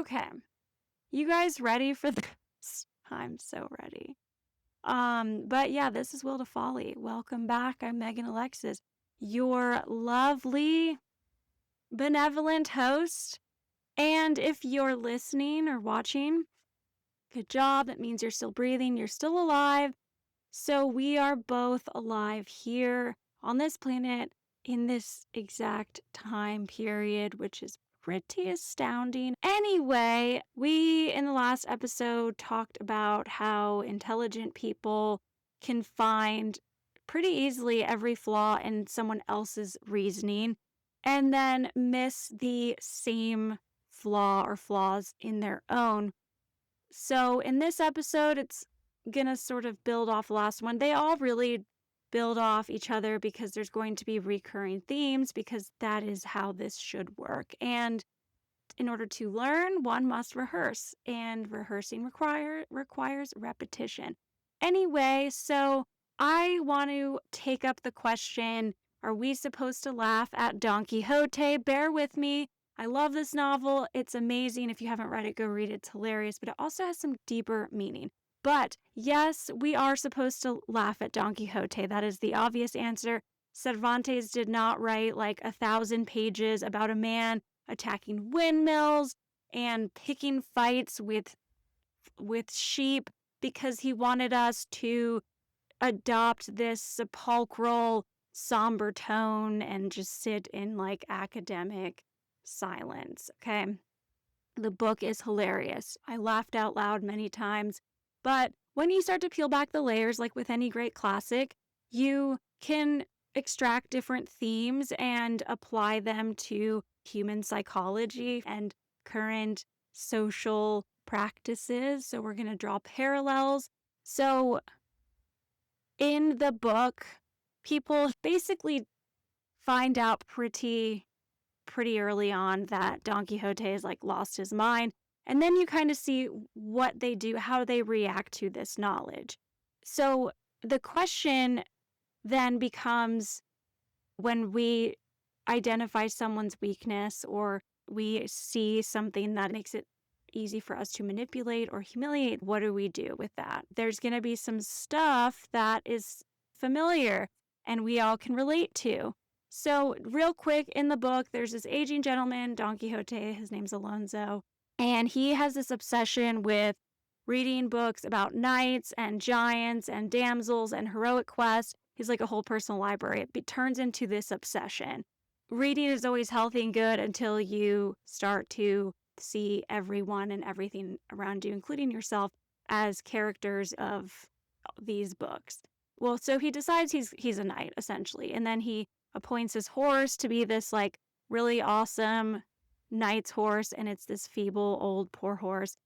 Okay. You guys ready for this? I'm so ready. But yeah, this is Will to Folly. Welcome back. I'm Megan Alexis, your lovely, benevolent host. And if you're listening or watching, good job. That means you're still breathing, you're still alive. So we are both alive here on this planet in this exact time period, which is pretty astounding. Anyway, we in the last episode talked about how intelligent people can find pretty easily every flaw in someone else's reasoning and then miss the same flaw or flaws in their own. So in this episode, it's gonna sort of build off the last one. They all really build off each other because there's going to be recurring themes because that is how this should work. And in order to learn, one must rehearse, and rehearsing requires repetition. Anyway, so I want to take up the question, are we supposed to laugh at Don Quixote? Bear with me. I love this novel. It's amazing. If you haven't read it, go read it. It's hilarious, but it also has some deeper meaning. But yes, we are supposed to laugh at Don Quixote. That is the obvious answer. Cervantes did not write like 1,000 pages about a man attacking windmills and picking fights with sheep because he wanted us to adopt this sepulchral, somber tone and just sit in like academic silence. Okay. The book is hilarious. I laughed out loud many times. But when you start to peel back the layers, like with any great classic, you can extract different themes and apply them to human psychology and current social practices. So we're going to draw parallels. So in the book, people basically find out pretty early on that Don Quixote has like lost his mind. And then you kind of see what they do, how they react to this knowledge. So the question then becomes, when we identify someone's weakness or we see something that makes it easy for us to manipulate or humiliate, what do we do with that? There's going to be some stuff that is familiar and we all can relate to. So real quick, in the book, there's this aging gentleman, Don Quixote, his name's Alonso, and he has this obsession with reading books about knights and giants and damsels and heroic quests. He's like a whole personal library. It turns into this obsession. Reading is always healthy and good until you start to see everyone and everything around you, including yourself, as characters of these books. Well, so he decides he's a knight, essentially, and then he appoints his horse to be this like really awesome knight's horse, and it's this feeble old poor horse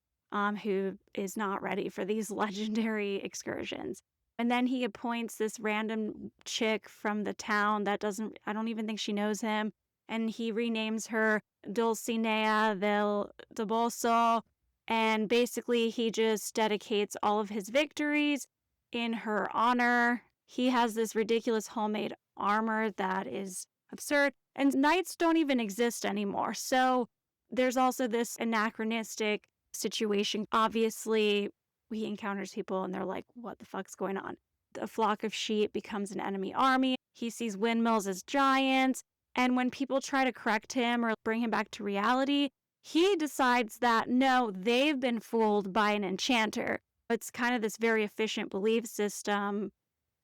who is not ready for these legendary excursions. And then he appoints this random chick from the town that I don't even think she knows him, and he renames her Dulcinea del Toboso, and basically he just dedicates all of his victories in her honor. He has this ridiculous homemade armor that is absurd, and knights don't even exist anymore. So there's also this anachronistic situation. Obviously, he encounters people and they're like, what the fuck's going on? A flock of sheep becomes an enemy army. He sees windmills as giants. And when people try to correct him or bring him back to reality, he decides that no, they've been fooled by an enchanter. It's kind of this very efficient belief system.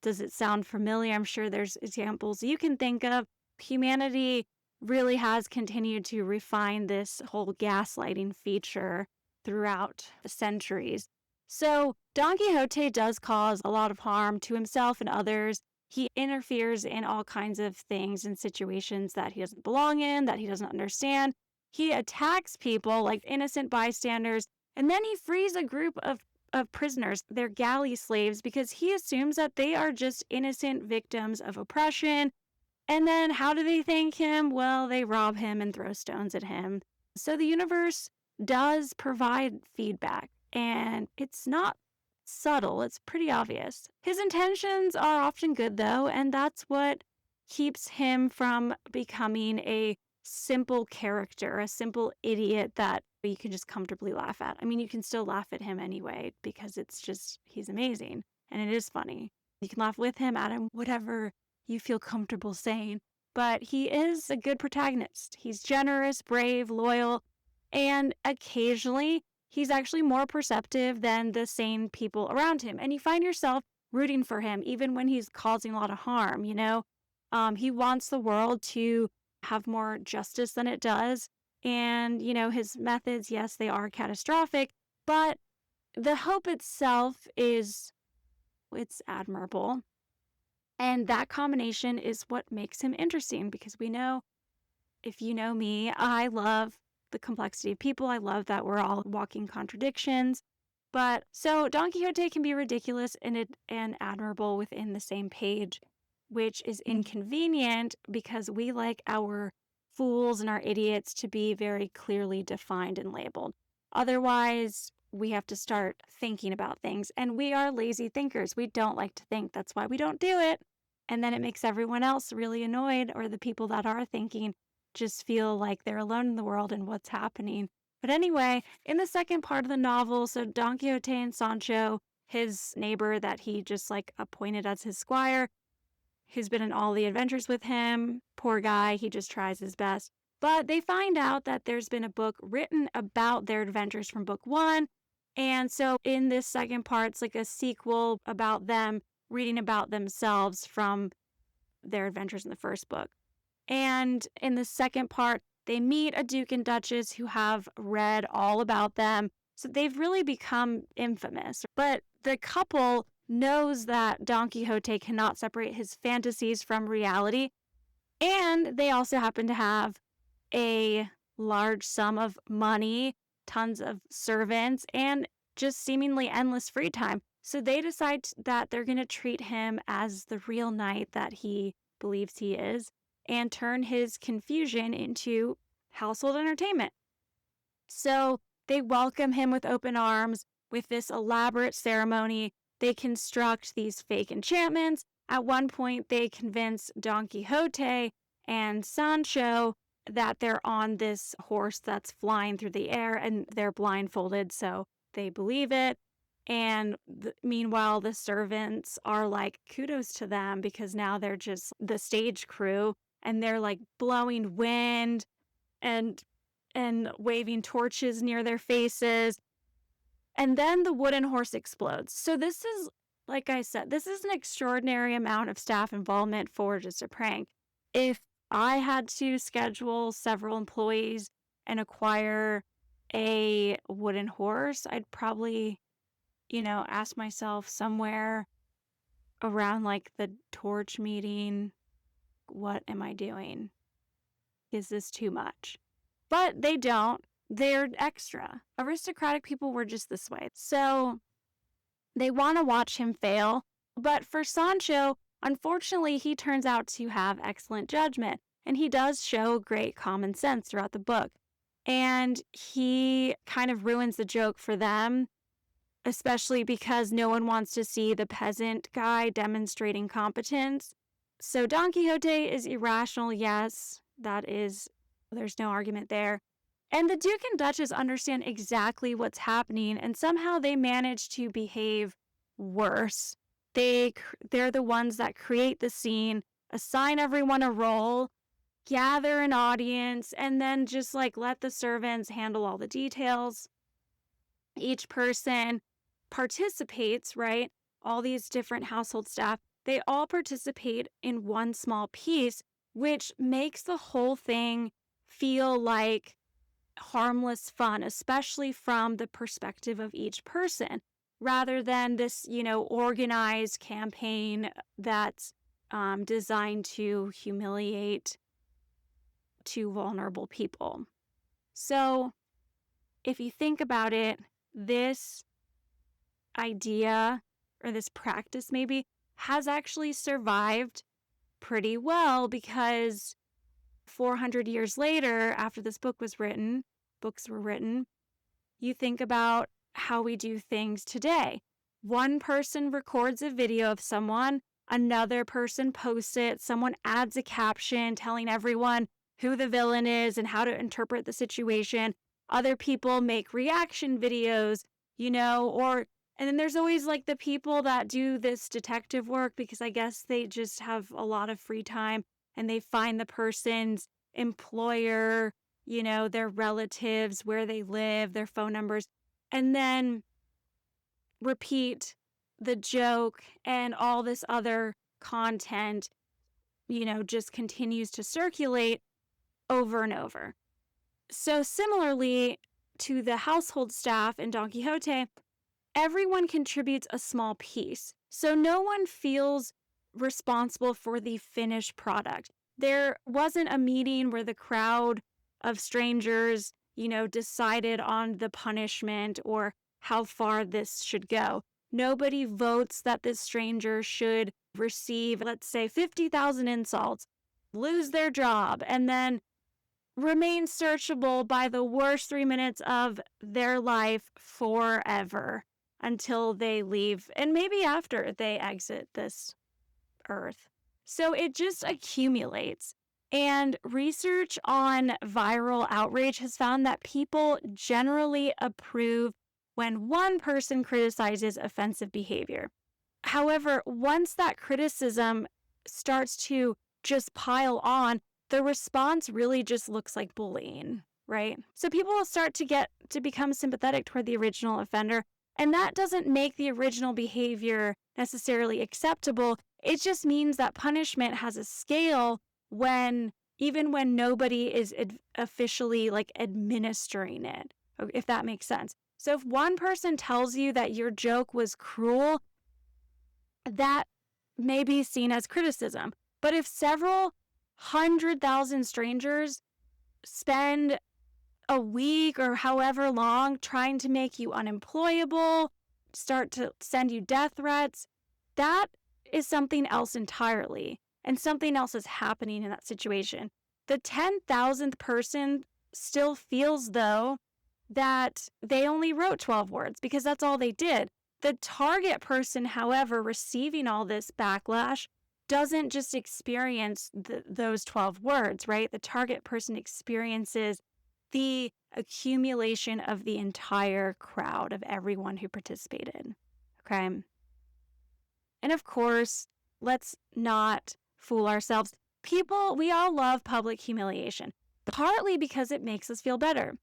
Does it sound familiar? I'm sure there's examples you can think of. Humanity really has continued to refine this whole gaslighting feature throughout the centuries. So Don Quixote does cause a lot of harm to himself and others. He interferes in all kinds of things and situations that he doesn't belong in, that he doesn't understand. He attacks people like innocent bystanders, and then he frees a group of prisoners, they're galley slaves, because he assumes that they are just innocent victims of oppression. And then how do they thank him? Well, they rob him and throw stones at him. So the universe does provide feedback, and it's not subtle. It's pretty obvious. His intentions are often good, though, and that's what keeps him from becoming a simple character, a simple idiot that you can just comfortably laugh at. I mean, you can still laugh at him anyway because he's amazing and it is funny. You can laugh with him, at him, whatever you feel comfortable saying. But he is a good protagonist. He's generous, brave, loyal, and occasionally he's actually more perceptive than the sane people around him. And you find yourself rooting for him even when he's causing a lot of harm, you know? He wants the world to have more justice than it does. And, his methods, yes, they are catastrophic, but the hope itself it's admirable. And that combination is what makes him interesting because we know, if you know me, I love the complexity of people. I love that we're all walking contradictions. But so Don Quixote can be ridiculous and admirable within the same page, which is inconvenient because we like our fools and our idiots to be very clearly defined and labeled. Otherwise, we have to start thinking about things. And we are lazy thinkers. We don't like to think. That's why we don't do it. And then it makes everyone else really annoyed, or the people that are thinking just feel like they're alone in the world and what's happening. But anyway, in the second part of the novel, so Don Quixote and Sancho, his neighbor that he just appointed as his squire, who's been in all the adventures with him, poor guy, he just tries his best. But they find out that there's been a book written about their adventures from book one. And so in this second part, it's like a sequel about them reading about themselves from their adventures in the first book. And in the second part, they meet a Duke and Duchess who have read all about them. So they've really become infamous. But the couple knows that Don Quixote cannot separate his fantasies from reality. And they also happen to have a large sum of money, tons of servants, and just seemingly endless free time. So they decide that they're going to treat him as the real knight that he believes he is and turn his confusion into household entertainment. So they welcome him with open arms with this elaborate ceremony. They construct these fake enchantments. At one point, they convince Don Quixote and Sancho that they're on this horse that's flying through the air and they're blindfolded, so they believe it. And meanwhile, the servants are like, kudos to them because now they're just the stage crew and they're like blowing wind and waving torches near their faces. And then the wooden horse explodes. So this is, like I said, this is an extraordinary amount of staff involvement for just a prank. If I had to schedule several employees and acquire a wooden horse, I'd probably, ask myself somewhere around like the torch meeting, what am I doing? Is this too much? But they don't. They're extra. Aristocratic people were just this way. So they want to watch him fail. But for Sancho, unfortunately, he turns out to have excellent judgment. And he does show great common sense throughout the book. And he kind of ruins the joke for them, especially because no one wants to see the peasant guy demonstrating competence. So Don Quixote is irrational, yes, there's no argument there. And the Duke and Duchess understand exactly what's happening, and somehow they manage to behave worse. They're the ones that create the scene, assign everyone a role, gather an audience, and then just let the servants handle all the details. Each person participates, right? All these different household staff, they all participate in one small piece, which makes the whole thing feel like harmless fun, especially from the perspective of each person, rather than this, organized campaign that's designed to humiliate two vulnerable people. So if you think about it, this idea or this practice maybe has actually survived pretty well because 400 years later, after this books were written, you think about how we do things today. One person records a video of someone, another person posts it, someone adds a caption telling everyone who the villain is and how to interpret the situation. other people make reaction videos, and then there's always like the people that do this detective work because I guess they just have a lot of free time and they find the person's employer, their relatives, where they live, their phone numbers, and then repeat the joke and all this other content, just continues to circulate over and over. So similarly to the household staff in Don Quixote, everyone contributes a small piece. So no one feels responsible for the finished product. There wasn't a meeting where the crowd of strangers, decided on the punishment or how far this should go. Nobody votes that this stranger should receive, let's say, 50,000 insults, lose their job, and then remain searchable by the worst 3 minutes of their life forever until they leave and maybe after they exit this earth. So it just accumulates. And research on viral outrage has found that people generally approve when one person criticizes offensive behavior. However, once that criticism starts to just pile on, the response really just looks like bullying, right? So people will start to become sympathetic toward the original offender, and that doesn't make the original behavior necessarily acceptable. It just means that punishment has a scale even when nobody is officially like administering it, if that makes sense. So if one person tells you that your joke was cruel, that may be seen as criticism. But if several 100,000 strangers spend a week or however long trying to make you unemployable, start to send you death threats, that is something else entirely. And something else is happening in that situation. The 10,000th person still feels, though, that they only wrote 12 words because that's all they did. The target person, however, receiving all this backlash doesn't just experience those 12 words, right? The target person experiences the accumulation of the entire crowd of everyone who participated, okay? And of course, let's not fool ourselves. We all love public humiliation, partly because it makes us feel better.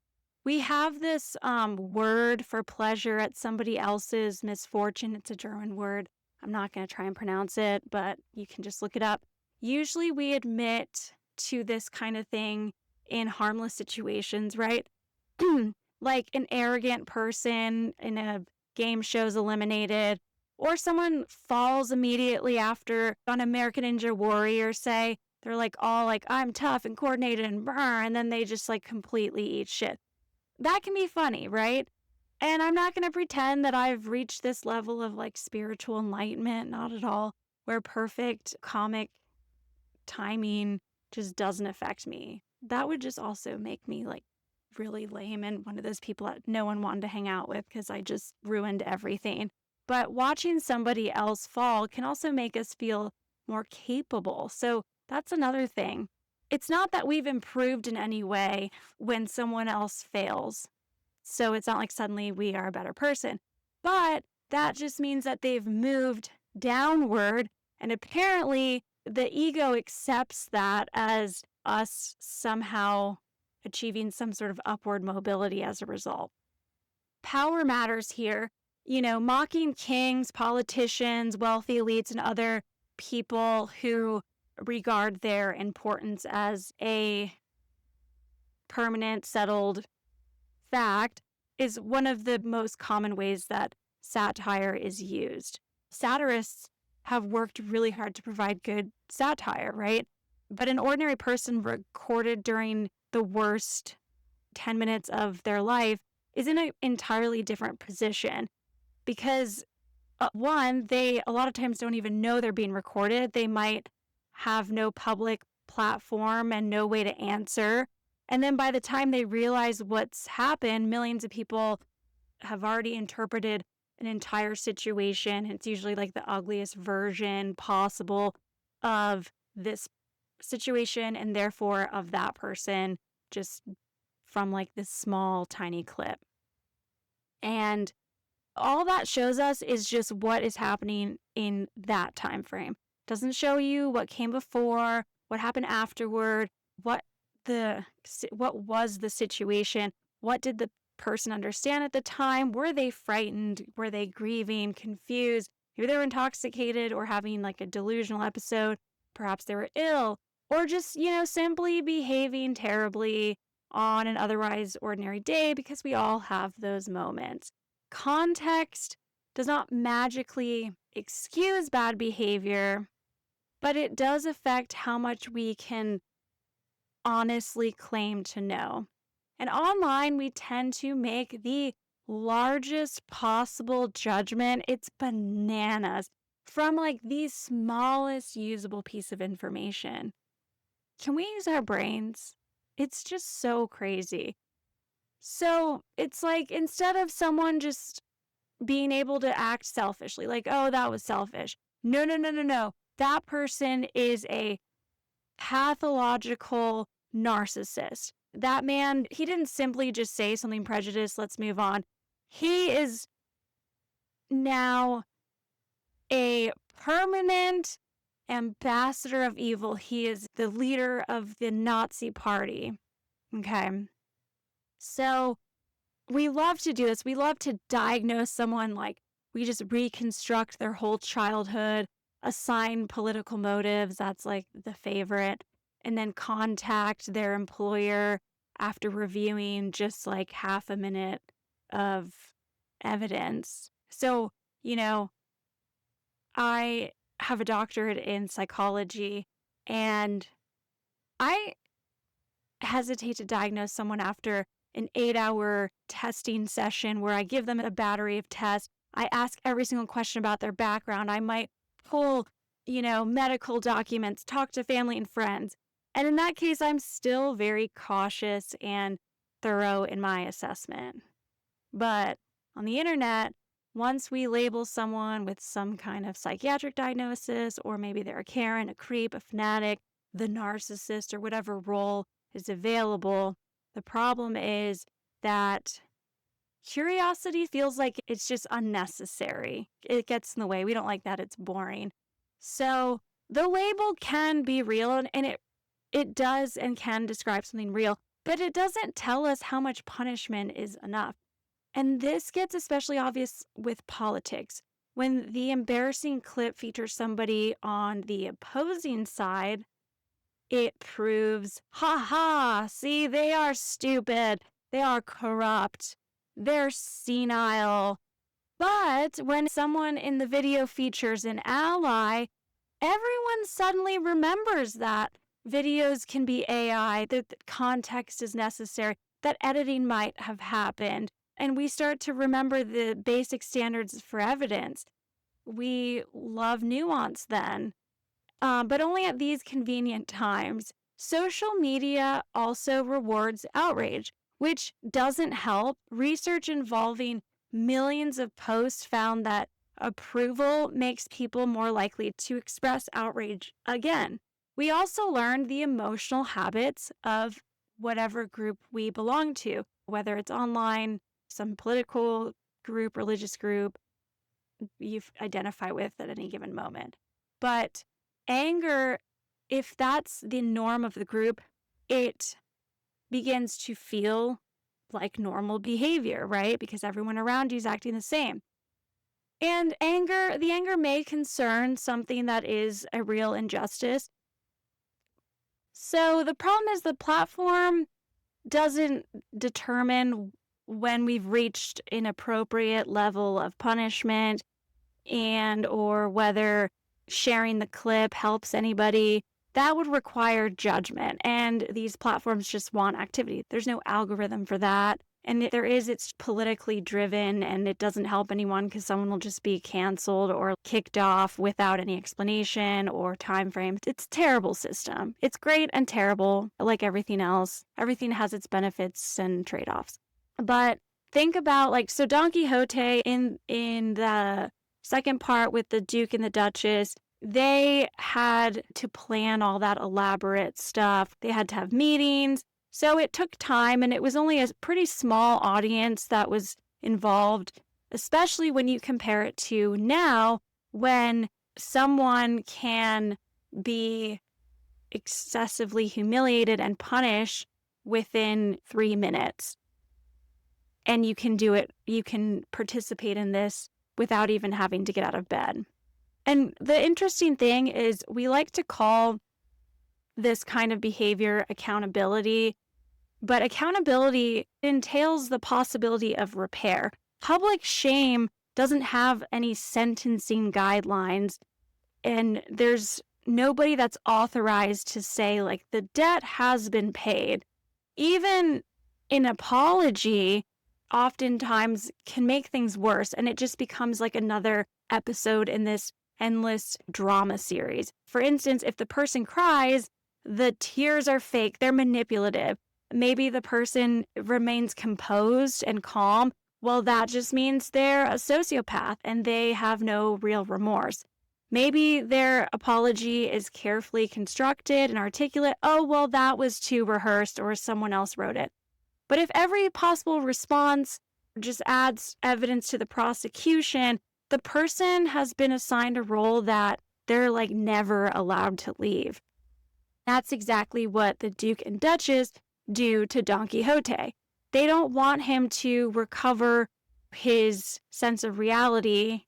We have this word for pleasure at somebody else's misfortune. It's a German word. I'm not going to try and pronounce it, but you can just look it up. Usually we admit to this kind of thing in harmless situations, right? Like an arrogant person in a game show's eliminated, or someone falls immediately after on American Ninja Warrior, say. They're like all like, I'm tough and coordinated and brr, and then they just like completely eat shit. That can be funny, right? And I'm not going to pretend that I've reached this level of like spiritual enlightenment, not at all, where perfect comic timing just doesn't affect me. That would just also make me like really lame and one of those people that no one wanted to hang out with because I just ruined everything. But watching somebody else fall can also make us feel more capable. So that's another thing. It's not that we've improved in any way when someone else fails. So it's not like suddenly we are a better person. But that just means that they've moved downward. And apparently the ego accepts that as us somehow achieving some sort of upward mobility as a result. Power matters here. Mocking kings, politicians, wealthy elites, and other people who regard their importance as a permanent, settled fact is one of the most common ways that satire is used. Satirists have worked really hard to provide good satire, right? But an ordinary person recorded during the worst 10 minutes of their life is in an entirely different position because one, they a lot of times don't even know they're being recorded. They might have no public platform and no way to answer. And then by the time they realize what's happened, millions of people have already interpreted an entire situation. It's usually like the ugliest version possible of this situation and therefore of that person, just from like this small, tiny clip. And all that shows us is just what is happening in that time frame. Doesn't show you what came before, what happened afterward, what was the situation, what did the person understand at the time, were they frightened, were they grieving, confused, maybe they were intoxicated or having like a delusional episode, perhaps they were ill, or just, simply behaving terribly on an otherwise ordinary day, because we all have those moments. Context does not magically excuse bad behavior, but it does affect how much we can honestly claim to know. And online, we tend to make the largest possible judgment. It's bananas from like the smallest usable piece of information. Can we use our brains? It's just so crazy. So it's like, instead of someone just being able to act selfishly, like, oh, that was selfish. No, no, no, no, no. That person is a pathological narcissist. That man, he didn't simply just say something prejudiced, let's move on. He is now a permanent ambassador of evil. He is the leader of the Nazi party. Okay. So we love to do this. We love to diagnose someone, like we just reconstruct their whole childhood, assign political motives. That's like the favorite. And then contact their employer after reviewing just like half a minute of evidence. So, I have a doctorate in psychology, and I hesitate to diagnose someone after an 8-hour testing session where I give them a battery of tests. I ask every single question about their background. I might pull, medical documents, talk to family and friends. And in that case, I'm still very cautious and thorough in my assessment. But on the internet, once we label someone with some kind of psychiatric diagnosis, or maybe they're a Karen, a creep, a fanatic, the narcissist, or whatever role is available, the problem is that curiosity feels like it's just unnecessary. It gets in the way. We don't like that. It's boring. So the label can be real, and it does and can describe something real, but it doesn't tell us how much punishment is enough. And this gets especially obvious with politics. When the embarrassing clip features somebody on the opposing side, it proves, ha ha, see, they are stupid, they are corrupt, they're senile. But when someone in the video features an ally, everyone suddenly remembers that videos can be AI, that context is necessary, that editing might have happened. And we start to remember the basic standards for evidence. We love nuance then, but only at these convenient times. Social media also rewards outrage, which doesn't help. Research involving millions of posts found that approval makes people more likely to express outrage again. We also learned the emotional habits of whatever group we belong to, whether it's online, some political group, religious group you identify with at any given moment. But anger, if that's the norm of the group, it begins to feel like normal behavior, right? Because everyone around you is acting the same. And the anger may concern something that is a real injustice. So the problem is the platform doesn't determine when we've reached an appropriate level of punishment, and or whether sharing the clip helps anybody. That would require judgment, and these platforms just want activity. There's no algorithm for that. And if there is, it's politically driven, and it doesn't help anyone because someone will just be canceled or kicked off without any explanation or time frame. It's a terrible system. It's great and terrible, like everything else. Everything has its benefits and trade-offs. But think about, so Don Quixote in the second part with the Duke and the Duchess, they had to plan all that elaborate stuff. They had to have meetings. So it took time, and it was only a pretty small audience that was involved, especially when you compare it to now, when someone can be excessively humiliated and punished within 3 minutes. And you can do it, you can participate in this without even having to get out of bed. And the interesting thing is, we like to call this kind of behavior accountability, but accountability entails the possibility of repair. Public shame doesn't have any sentencing guidelines, and there's nobody that's authorized to say, like, the debt has been paid. Even an apology oftentimes can make things worse, and it just becomes like another episode in this endless drama series. For instance, if the person cries, the tears are fake, they're manipulative. Maybe the person remains composed and calm. Well, that just means they're a sociopath and they have no real remorse. Maybe their apology is carefully constructed and articulate. Oh, well, that was too rehearsed, or someone else wrote it. But if every possible response just adds evidence to the prosecution, the person has been assigned a role that they're like never allowed to leave. That's exactly what the Duke and Duchess do to Don Quixote. They don't want him to recover his sense of reality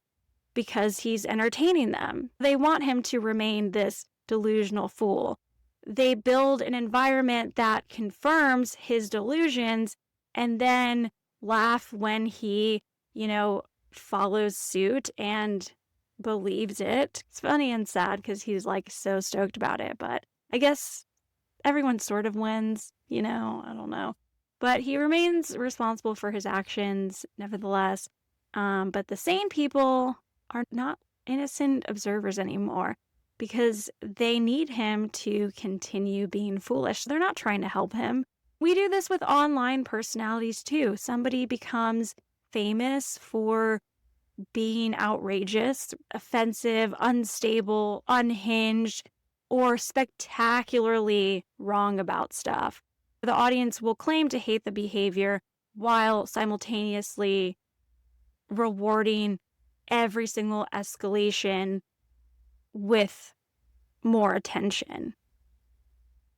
because he's entertaining them. They want him to remain this delusional fool. They build an environment that confirms his delusions and then laugh when he, follows suit and believes it. It's funny and sad because he's like so stoked about it, but I guess everyone sort of wins, I don't know. But he remains responsible for his actions nevertheless. But the sane people are not innocent observers anymore because they need him to continue being foolish. They're not trying to help him. We do this with online personalities too. Somebody becomes famous for being outrageous, offensive, unstable, unhinged, or spectacularly wrong about stuff. The audience will claim to hate the behavior while simultaneously rewarding every single escalation with more attention.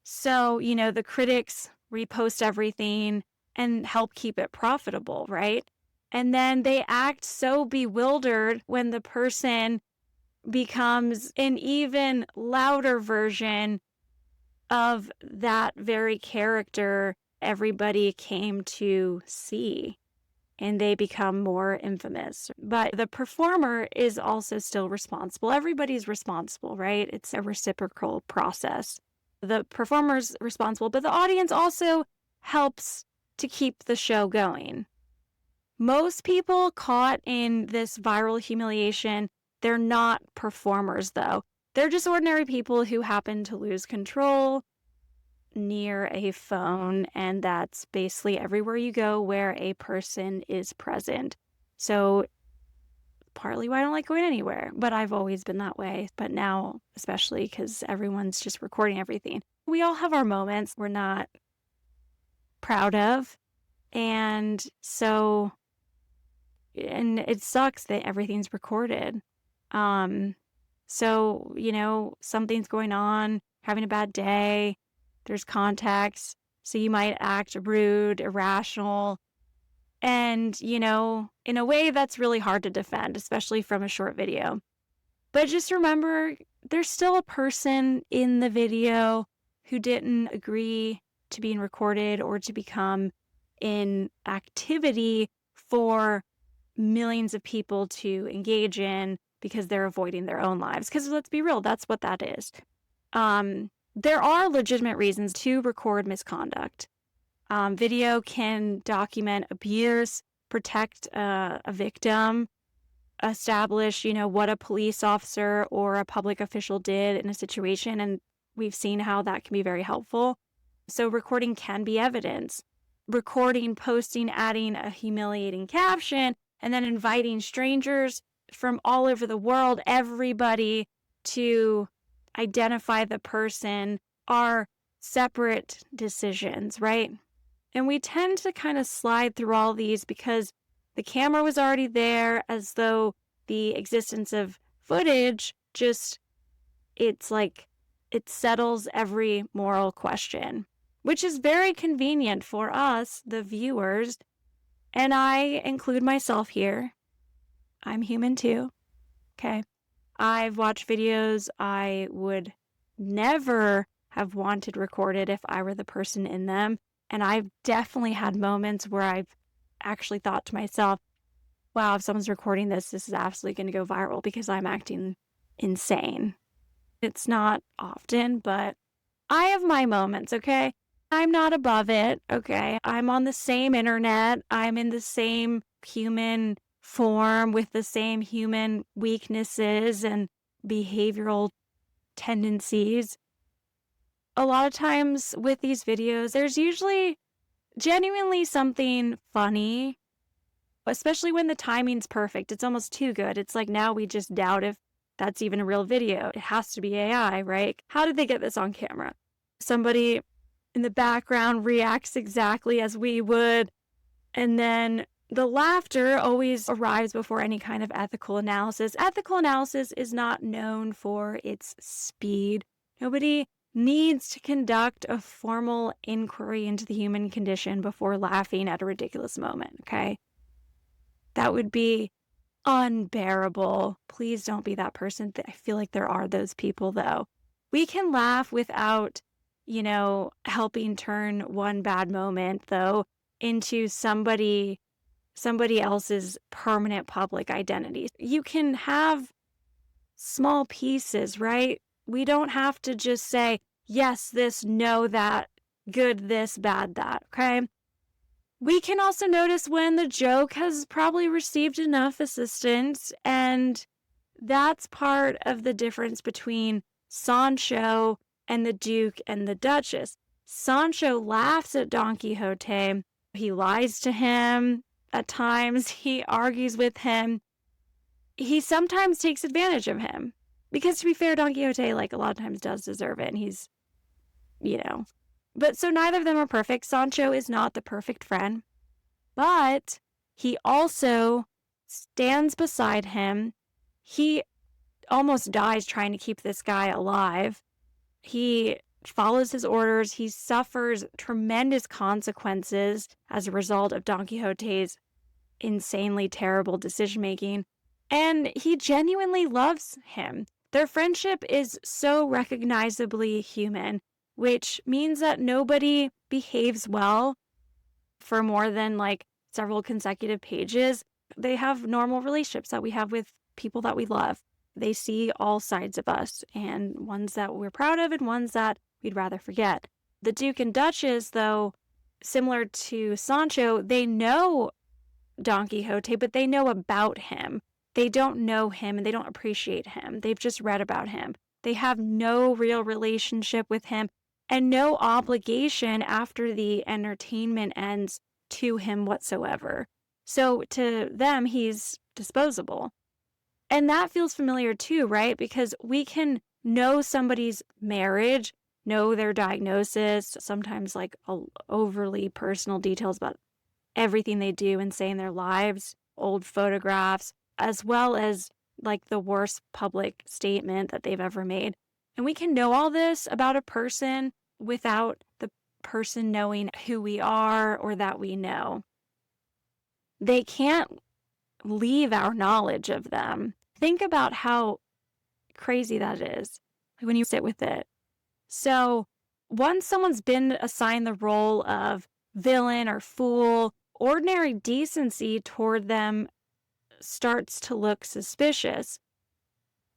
So, the critics repost everything and help keep it profitable, right? And then they act so bewildered when the person becomes an even louder version of that very character everybody came to see, and they become more infamous. But the performer is also still responsible. Everybody's responsible, right? It's a reciprocal process. The performer's responsible, but the audience also helps to keep the show going. Most people caught in this viral humiliation, they're not performers, though. They're just ordinary people who happen to lose control near a phone, and that's basically everywhere you go where a person is present. So partly why I don't like going anywhere, but I've always been that way. But now, especially because everyone's just recording everything. We all have our moments we're not proud of. And so, and it sucks that everything's recorded. So, something's going on, having a bad day, there's context. So you might act rude, irrational, and, in a way that's really hard to defend, especially from a short video. But just remember, there's still a person in the video who didn't agree to being recorded or to become in activity for millions of people to engage in because they're avoiding their own lives. Because let's be real, that's what that is. There are legitimate reasons to record misconduct. Video can document abuse, protect a victim, establish, what a police officer or a public official did in a situation. And we've seen how that can be very helpful. So recording can be evidence. Recording, posting, adding a humiliating caption, and then inviting strangers from all over the world, everybody, to identify the person, are separate decisions, right? And we tend to kind of slide through all these because the camera was already there, as though the existence of footage just, it's like it settles every moral question, which is very convenient for us, the viewers. And I include myself here. I'm human too. Okay. I've watched videos I would never have wanted recorded if I were the person in them. And I've definitely had moments where I've actually thought to myself, wow, if someone's recording this, this is absolutely going to go viral because I'm acting insane. It's not often, but I have my moments, okay? I'm not above it, okay? I'm on the same internet. I'm in the same human form with the same human weaknesses and behavioral tendencies. A lot of times with these videos, there's usually genuinely something funny, especially when the timing's perfect. It's almost too good. It's like now we just doubt if that's even a real video. It has to be AI, right? How did they get this on camera? Somebody in the background reacts exactly as we would. And then the laughter always arrives before any kind of ethical analysis. Ethical analysis is not known for its speed. Nobody needs to conduct a formal inquiry into the human condition before laughing at a ridiculous moment, okay? That would be unbearable. Please don't be that person. I feel like there are those people, though. We can laugh without, helping turn one bad moment, though, into somebody else's permanent public identity. You can have small pieces, right? We don't have to just say, yes, this, no, that, good, this, bad, that, okay? We can also notice when the joke has probably received enough assistance, and that's part of the difference between Sancho and the Duke and the Duchess. Sancho laughs at Don Quixote. He lies to him at times. He argues with him. He sometimes takes advantage of him. Because to be fair, Don Quixote, a lot of times does deserve it, and he's, But so neither of them are perfect. Sancho is not the perfect friend, but he also stands beside him. He almost dies trying to keep this guy alive. He follows his orders. He suffers tremendous consequences as a result of Don Quixote's insanely terrible decision-making. And he genuinely loves him. Their friendship is so recognizably human, which means that nobody behaves well for more than several consecutive pages. They have normal relationships that we have with people that we love. They see all sides of us, and ones that we're proud of and ones that we'd rather forget. The Duke and Duchess, though, similar to Sancho, they know Don Quixote, but they know about him. They don't know him and they don't appreciate him. They've just read about him. They have no real relationship with him and no obligation after the entertainment ends to him whatsoever. So to them, he's disposable. And that feels familiar too, right? Because we can know somebody's marriage, know their diagnosis, sometimes overly personal details about everything they do and say in their lives, old photographs, as well as the worst public statement that they've ever made. And we can know all this about a person without the person knowing who we are or that we know. They can't leave our knowledge of them. Think about how crazy that is when you sit with it. So once someone's been assigned the role of villain or fool, ordinary decency toward them starts to look suspicious.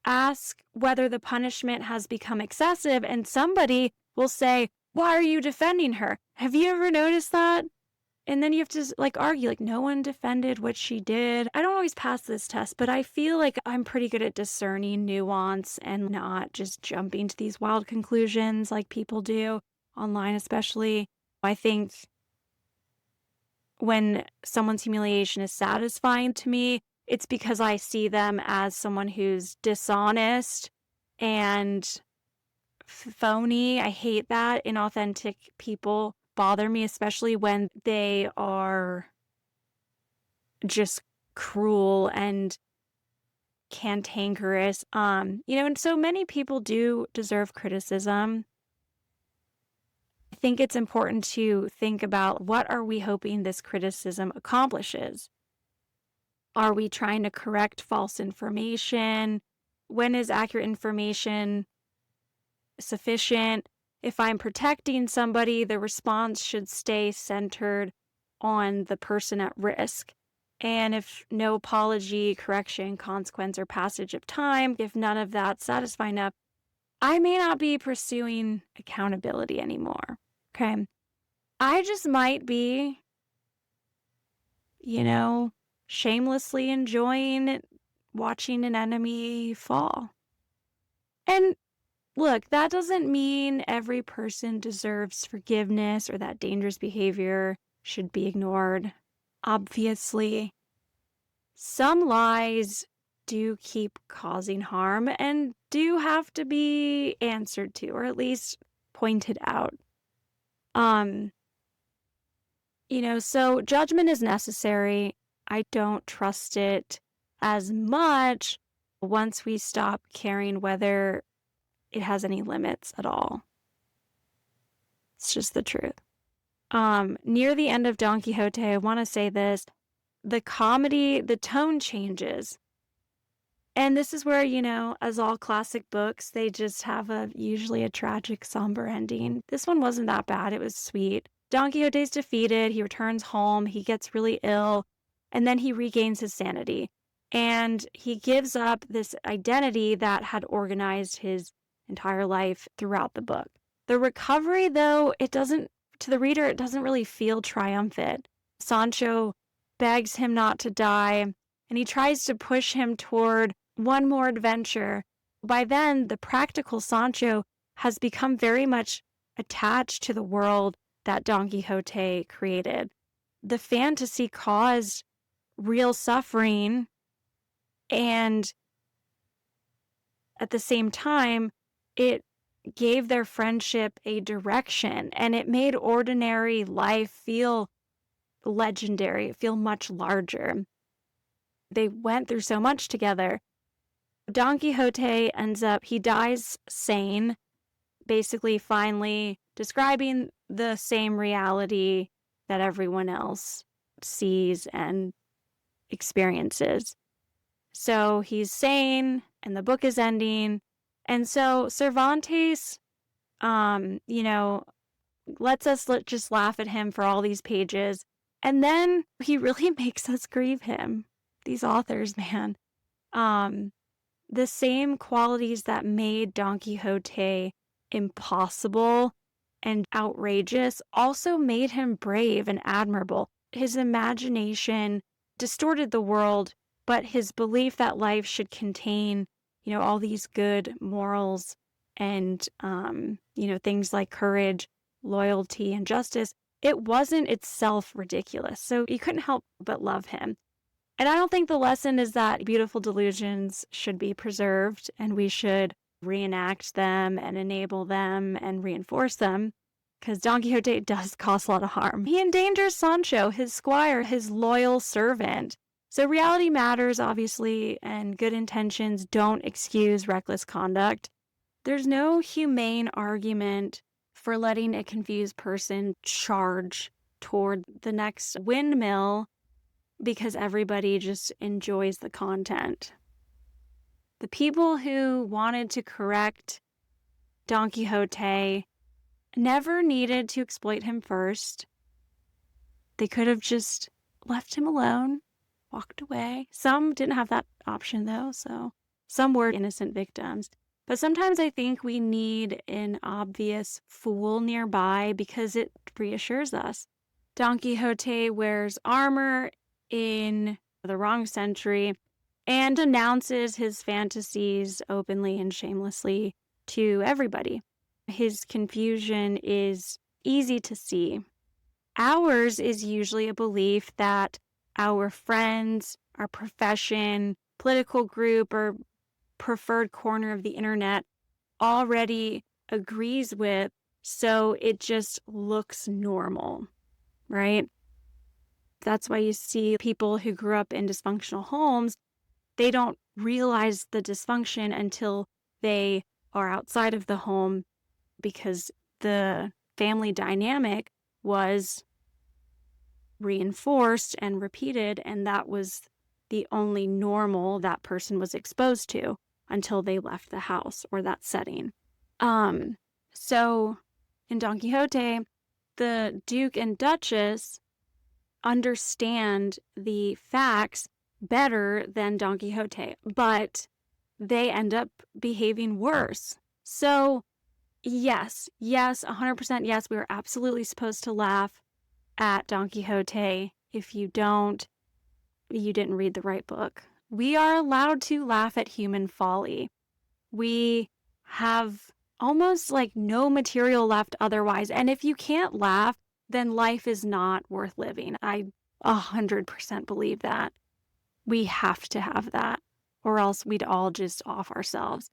Ask whether the punishment has become excessive, and somebody will say, why are you defending her? Have you ever noticed that? And then you have to argue, no one defended what she did. I don't always pass this test, but I feel like I'm pretty good at discerning nuance and not just jumping to these wild conclusions like people do online, especially. I think when someone's humiliation is satisfying to me, it's because I see them as someone who's dishonest and phony. I hate that. Inauthentic people bother me, especially when they are just cruel and cantankerous. And so many people do deserve criticism. I think it's important to think about, what are we hoping this criticism accomplishes? Are we trying to correct false information? When is accurate information sufficient? If I'm protecting somebody, the response should stay centered on the person at risk. And if no apology, correction, consequence, or passage of time, if none of that's satisfying enough, I may not be pursuing accountability anymore. Okay. I just might be, shamelessly enjoying watching an enemy fall. And look, that doesn't mean every person deserves forgiveness or that dangerous behavior should be ignored. Obviously, some lies do keep causing harm and do have to be answered to, or at least pointed out. So judgment is necessary. I don't trust it as much once we stop caring whether it has any limits at all. It's just the truth. Near the end of Don Quixote, I want to say this, the comedy, the tone changes. And this is where, as all classic books, they just have usually a tragic, somber ending. This one wasn't that bad. It was sweet. Don Quixote's defeated. He returns home. He gets really ill. And then he regains his sanity. And he gives up this identity that had organized his entire life throughout the book. The recovery, though, to the reader, it doesn't really feel triumphant. Sancho begs him not to die, and he tries to push him toward one more adventure. By then, the practical Sancho has become very much attached to the world that Don Quixote created. The fantasy caused real suffering, and at the same time, it gave their friendship a direction, and it made ordinary life feel legendary, feel much larger. They went through so much together. Don Quixote he dies sane, basically finally describing the same reality that everyone else sees and experiences. So he's sane, and the book is ending. And so Cervantes, lets us just laugh at him for all these pages. And then he really makes us grieve him. These authors, man. The same qualities that made Don Quixote impossible and outrageous also made him brave and admirable. His imagination distorted the world, but his belief that life should contain, all these good morals and, things like courage, loyalty, and justice, it wasn't itself ridiculous. So you couldn't help but love him. And I don't think the lesson is that beautiful delusions should be preserved and we should reenact them and enable them and reinforce them, because Don Quixote does cause a lot of harm. He endangers Sancho, his squire, his loyal servant. So reality matters, obviously, and good intentions don't excuse reckless conduct. There's no humane argument for letting a confused person charge toward the next windmill because everybody just enjoys the content. The people who wanted to correct Don Quixote never needed to exploit him first. They could have just left him alone, walked away. Some didn't have that option, though, so some were innocent victims. But sometimes I think we need an obvious fool nearby because it reassures us. Don Quixote wears armor in the wrong century and announces his fantasies openly and shamelessly to everybody. His confusion is easy to see. Ours is usually a belief that our friends, our profession, political group, or preferred corner of the internet already agrees with, so it just looks normal, right? That's why you see people who grew up in dysfunctional homes, they don't realize the dysfunction until they are outside of the home because the family dynamic was reinforced and repeated, and that was the only normal that person was exposed to until they left the house or that setting. So in Don Quixote, the Duke and Duchess understand the facts better than Don Quixote, but they end up behaving worse. So yes, 100% yes, we are absolutely supposed to laugh at Don Quixote. If you don't, you didn't read the right book. We are allowed to laugh at human folly. We have almost like no material left otherwise. And if you can't laugh, then life is not worth living. I 100% believe that. We have to have that, or else we'd all just off ourselves.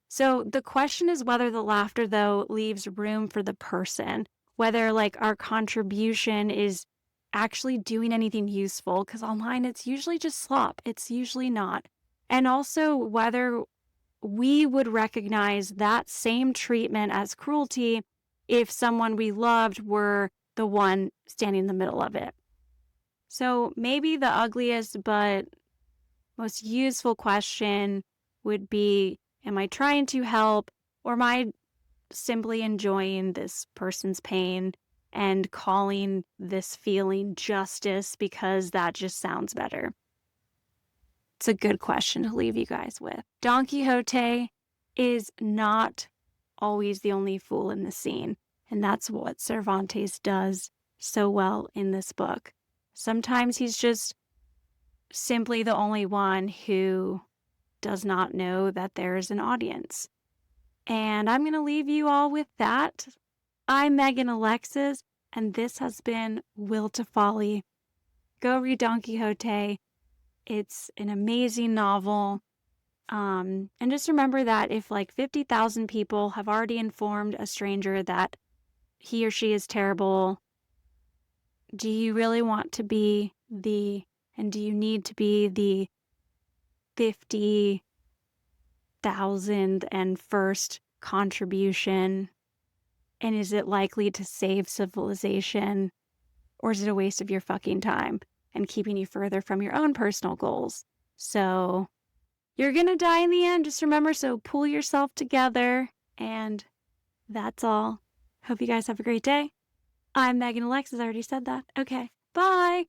So the question is whether the laughter, though, leaves room for the person, whether like our contribution is actually doing anything useful, because online it's usually just slop. It's usually not. And also whether we would recognize that same treatment as cruelty if someone we loved were the one standing in the middle of it. So maybe the ugliest but most useful question would be, am I trying to help, or am I simply enjoying this person's pain and calling this feeling justice because that just sounds better? It's a good question to leave you guys with. Don Quixote is not always the only fool in the scene, and that's what Cervantes does so well in this book. Sometimes he's just simply the only one who does not know that there's an audience. And I'm going to leave you all with that. I'm Megan Alexis, and this has been Will to Folly. Go read Don Quixote. It's an amazing novel. And just remember that if like 50,000 people have already informed a stranger that he or she is terrible, do you really want to be and do you need to be the 50,000th and first contribution? And is it likely to save civilization? Or is it a waste of your fucking time and keeping you further from your own personal goals? So you're going to die in the end. Just remember, so pull yourself together. And that's all. Hope you guys have a great day. I'm Megan Alexis. I already said that. Okay. Bye.